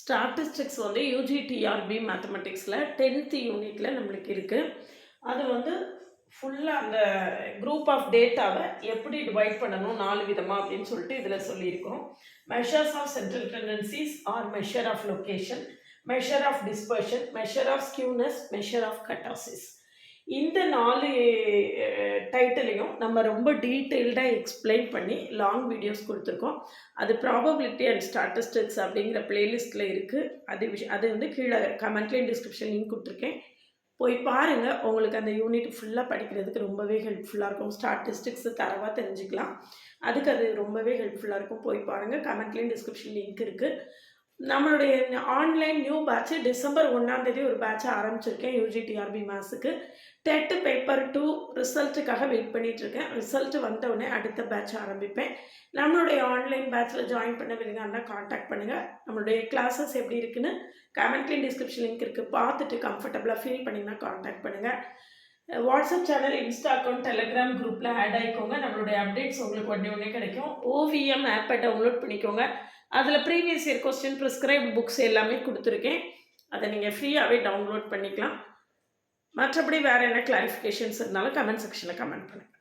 Statistics வந்து UGTRB மேத்தமெட்டிக்ஸில் 10th யூனிட்ல நம்மளுக்கு இருக்குது. அது வந்து ஃபுல்லாக அந்த குரூப் ஆஃப் டேட்டாவை எப்படி டிவைட் பண்ணணும் 4 விதமாக அப்படின்னு சொல்லிட்டு இதில் சொல்லியிருக்கோம். Measures of central tendencies or measure of location, measure of dispersion, measure of skewness, measure of kurtosis. இந்த 4 டைட்டிலையும் நம்ம ரொம்ப டீட்டெயில்டாக எக்ஸ்பிளைன் பண்ணி லாங் வீடியோஸ் கொடுத்துருக்கோம். அது ப்ராபபிலிட்டி அண்ட் ஸ்டாட்டிஸ்டிக்ஸ் அப்படிங்கிற பிளேலிஸ்ட்டில் இருக்குது. அது வந்து கீழே கமெண்ட்லேயும் டிஸ்கிரிப்ஷன் லிங்க் கொடுத்துருக்கேன். போய் பாருங்கள். உங்களுக்கு அந்த யூனிட் ஃபுல்லாக படிக்கிறதுக்கு ரொம்பவே ஹெல்ப்ஃபுல்லாக இருக்கும். ஸ்டாட்டிஸ்டிக்ஸு தரவாக தெரிஞ்சுக்கலாம். அதுக்கு அது ரொம்பவே ஹெல்ப்ஃபுல்லாக இருக்கும். போய் பாருங்கள். கமெண்ட்லேயும் டிஸ்கிரிப்ஷன் லிங்க் இருக்குது. நம்மளுடைய ஆன்லைன் நியூ பேட்ச்சு டிசம்பர் 1ஆம் தேதி ஒரு பேட்சை ஆரம்பிச்சிருக்கேன் யூஜிடிஆர்பி மேத்ஸுக்கு. டெட் பேப்பர் 2 ரிசல்ட்டுக்காக வெயிட் பண்ணிகிட்ருக்கேன். ரிசல்ட்டு வந்தவுடனே அடுத்த பேட்ச் ஆரம்பிப்பேன். நம்மளுடைய ஆன்லைன் பேட்சில் ஜாயின் பண்ண விருங்க இருந்தால் காண்டாக்ட் பண்ணுங்கள். நம்மளுடைய கிளாஸஸ் எப்படி இருக்குன்னு கமெண்ட்லேயும் டிஸ்கிரிப்ஷன் லிங்க் இருக்குது. பார்த்துட்டு கம்ஃபர்டபுளாக ஃபீல் பண்ணிங்கன்னா காண்டாக்ட் பண்ணுங்கள். WhatsApp channel, Insta account, Telegram குரூப்பில் ஆட் ஆகிக்கோங்க. நம்மளுடைய அப்டேட்ஸ் உங்களுக்கு உடனே கிடைக்கும். ஓவிஎம் ஆப்பை டவுன்லோட் பண்ணிக்கோங்க. அதில் previous year question, prescribed books எல்லாமே கொடுத்துருக்கேன். அதை நீங்கள் ஃப்ரீயாகவே டவுன்லோட் பண்ணிக்கலாம். மற்றபடி வேறு என்ன கிளாரிஃபிகேஷன்ஸ் இருந்தாலும் கமெண்ட் செக்ஷனில் கமெண்ட் பண்ணுங்கள்.